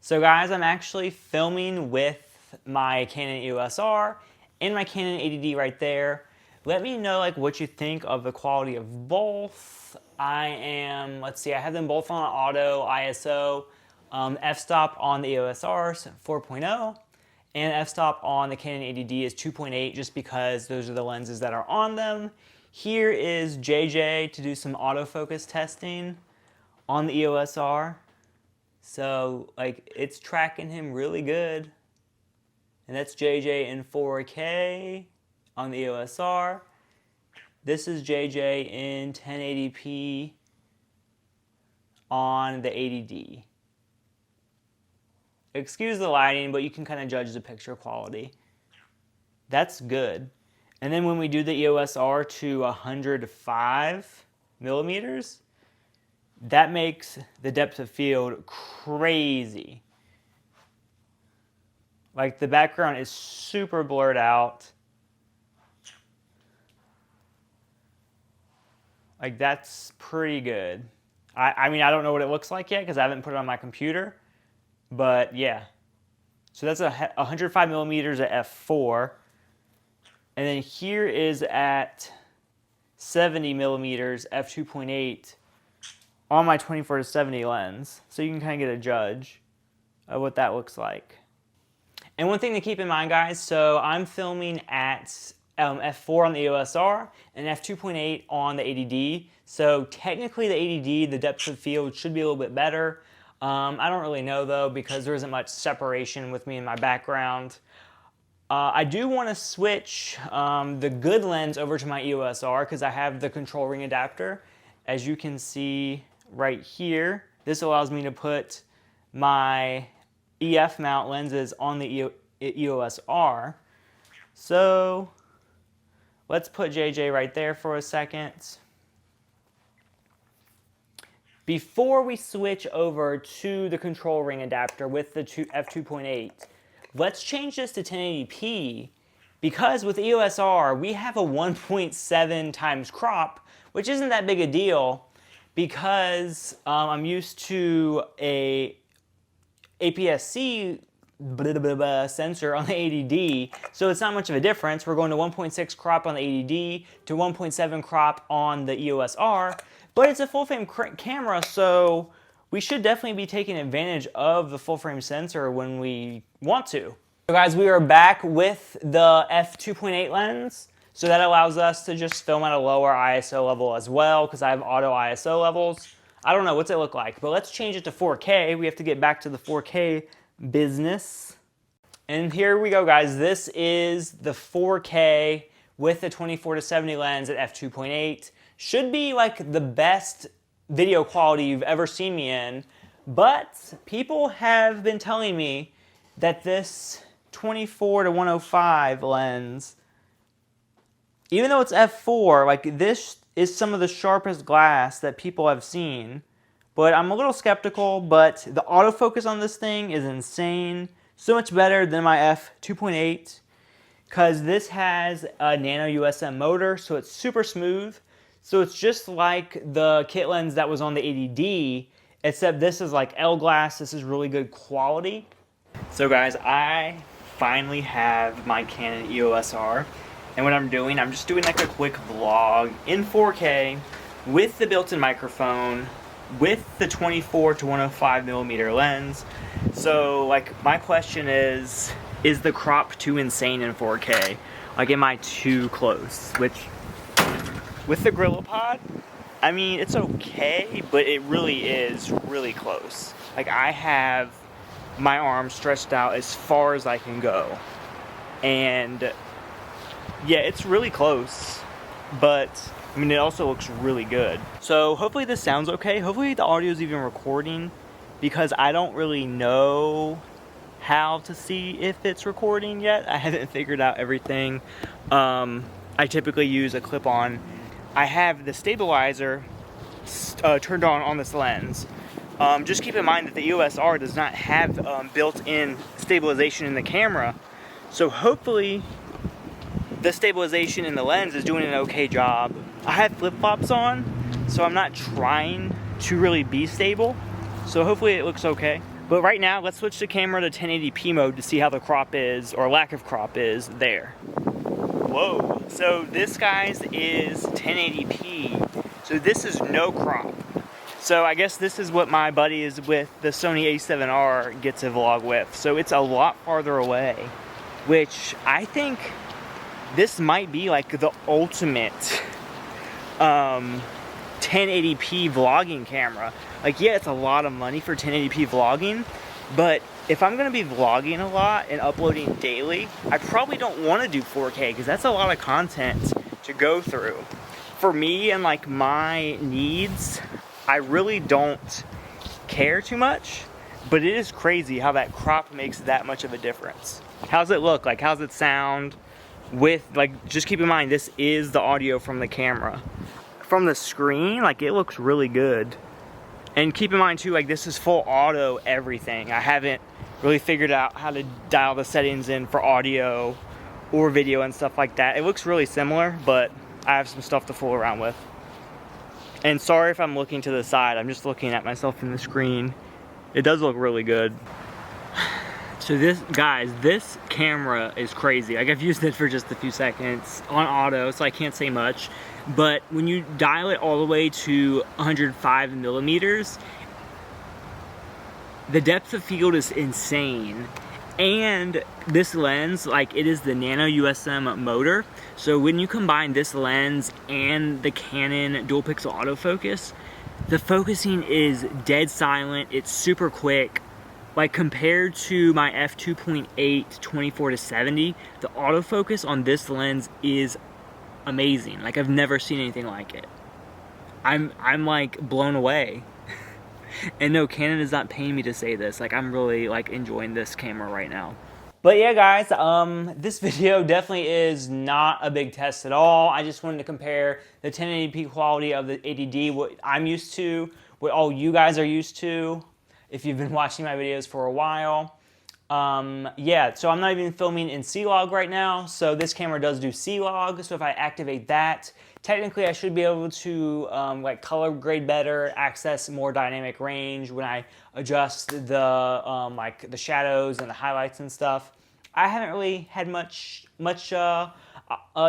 So guys, I'm actually filming with my Canon EOS R and my Canon 80D right there. Let me know what you think of the quality of both. Let's see, I have them both on auto ISO. F-stop on the EOS R is 4.0 and f-stop on the Canon 80D is 2.8 just because those are the lenses that are on them. Here is JJ to do some autofocus testing on the EOS R. So it's tracking him really good. And that's JJ in 4K on the EOS R. This is JJ in 1080p on the 80D. Excuse the lighting, but you can kind of judge the picture quality. That's good. And then when we do the EOS R to 105 millimeters, that makes the depth of field crazy. The background is super blurred out. That's pretty good. I mean, I don't know what it looks like yet because I haven't put it on my computer. But yeah. So that's 105 millimeters at f4. And then here is at 70 millimeters f2.8 on my 24-70 lens. So you can kind of get a judge of what that looks like. And one thing to keep in mind, guys, so I'm filming at f4 on the EOS R and f2.8 on the 80D. So technically the 80D, the depth of field should be a little bit better. I don't really know though because there isn't much separation with me in my background. I do want to switch the good lens over to my EOS R because I have the control ring adapter. As you can see right here, this allows me to put my EF mount lenses on the EOS R. So let's put JJ right there for a second. Before we switch over to the control ring adapter with the f2.8, let's change this to 1080p because with EOS R we have a 1.7 times crop, which isn't that big a deal because I'm used to a APS-C sensor on the 80D, so it's not much of a difference. We're going to 1.6 crop on the 80D to 1.7 crop on the EOS R, but it's a full-frame camera, so we should definitely be taking advantage of the full-frame sensor when we want to. So guys, we are back with the f2.8 lens, so that allows us to just film at a lower ISO level as well, because I have auto ISO levels. I don't know, what's it look like? But let's change it to 4K. We have to get back to the 4K business. And here we go, guys. This is the 4K with the 24-70 lens at f2.8. Should be the best video quality you've ever seen me in, but people have been telling me that this 24-105 lens, even though it's f4, this is some of the sharpest glass that people have seen. But I'm a little skeptical, but the autofocus on this thing is insane. So much better than my f2.8 because this has a nano USM motor, so it's super smooth. So it's just like the kit lens that was on the 80D, except this is L glass. This is really good quality. So guys, I finally have my Canon EOS R. And what I'm just doing a quick vlog in 4K with the built-in microphone, with the 24-105 millimeter lens. So my question is the crop too insane in 4K? Am I too close? Which, with the GorillaPod, I mean, it's okay, but it really is really close. I have my arm stretched out as far as I can go. And yeah, it's really close, but I mean, it also looks really good. So hopefully this sounds okay. Hopefully the audio is even recording because I don't really know how to see if it's recording yet. I haven't figured out everything. I typically use a clip-on. I have the stabilizer turned on this lens. Just keep in mind that the EOS R does not have built-in stabilization in the camera. So hopefully the stabilization in the lens is doing an okay job. I have flip-flops on, so I'm not trying to really be stable. So hopefully it looks okay. But right now, let's switch the camera to 1080p mode to see how the crop is, or lack of crop is, there. Whoa, so this, guys, is 1080p. So this is no crop. So I guess this is what my buddy is with the Sony a7R gets a vlog with. So it's a lot farther away, which I think this might be like the ultimate 1080p vlogging camera. Like, yeah, it's a lot of money for 1080p vlogging, but if I'm gonna be vlogging a lot and uploading daily, I probably don't want to do 4K because that's a lot of content to go through. For me and like my needs, I really don't care too much, but it is crazy how that crop makes that much of a difference. How's it look? Like, how's it sound? With, like, just keep in mind, this is the audio from the camera. From the screen, like, it looks really good. And keep in mind too, like, this is full auto everything. I haven't really figured out how to dial the settings in for audio or video and stuff like that. It looks really similar, but I have some stuff to fool around with. And sorry if I'm looking to the side, I'm just looking at myself in the screen. It does look really good. So this, guys, this camera is crazy. Like, I've used it for just a few seconds on auto, so I can't say much. But when you dial it all the way to 105 millimeters, the depth of field is insane. And this lens, like, it is the Nano USM motor. So when you combine this lens and the Canon dual pixel autofocus, the focusing is dead silent. It's super quick. Like, compared to my f2.8 24-70, the autofocus on this lens is amazing. Like, I've never seen anything like it. I'm like blown away. And no, Canon is not paying me to say this. Like, I'm really like enjoying this camera right now. But yeah, guys, this video definitely is not a big test at all. I just wanted to compare the 1080p quality of the 80D, what I'm used to, what all you guys are used to, if you've been watching my videos for a while. Yeah, so I'm not even filming in C-Log right now, so this camera does do C-Log, so if I activate that, technically I should be able to like color grade better, access more dynamic range when I adjust the like the shadows and the highlights and stuff. I haven't really had much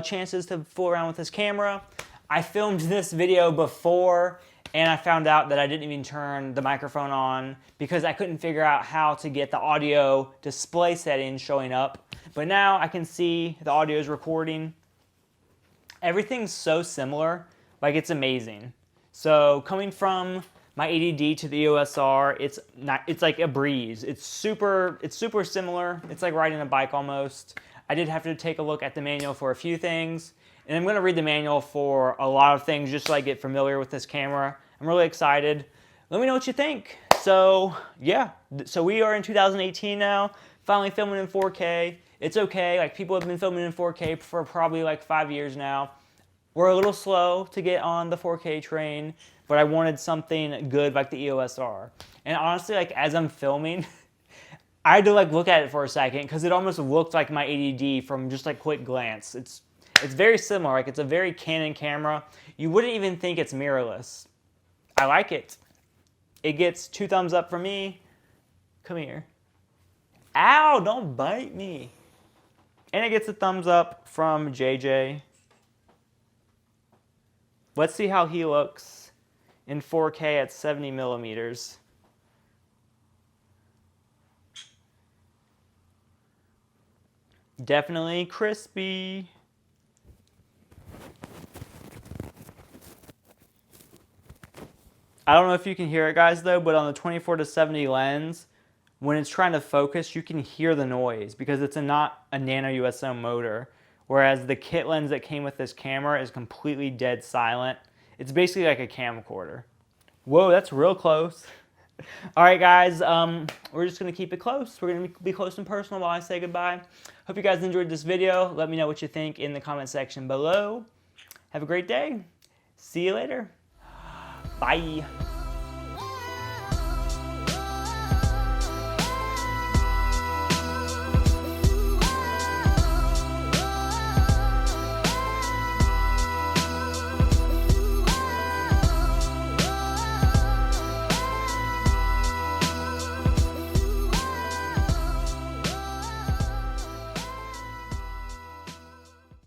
chances to fool around with this camera. I filmed this video before and I found out that I didn't even turn the microphone on because I couldn't figure out how to get the audio display settings showing up. But now I can see the audio is recording. Everything's so similar, like, it's amazing. So coming from my 80D to the EOS R, it's like a breeze. It's super similar. It's like riding a bike almost. I did have to take a look at the manual for a few things. And I'm going to read the manual for a lot of things just so I get familiar with this camera. I'm really excited. Let me know what you think. So, yeah. So we are in 2018 now, finally filming in 4K. It's okay. Like, people have been filming in 4K for probably like 5 years now. We're a little slow to get on the 4K train, but I wanted something good like the EOS R. And honestly, like, as I'm filming, I had to like look at it for a second because it almost looked like my 80D from just like quick glance. It's very similar. Like, it's a very Canon camera. You wouldn't even think it's mirrorless. I like it. It gets 2 thumbs up from me. Come here. Ow, don't bite me. And it gets a thumbs up from JJ. Let's see how he looks in 4K at 70 millimeters. Definitely crispy. I don't know if you can hear it, guys, though, but on the 24-70 lens, when it's trying to focus, you can hear the noise because it's not a Nano USM motor, whereas the kit lens that came with this camera is completely dead silent. It's basically like a camcorder. Whoa, that's real close. All right, guys, we're just going to keep it close. We're going to be close and personal while I say goodbye. Hope you guys enjoyed this video. Let me know what you think in the comment section below. Have a great day. See you later. Bye.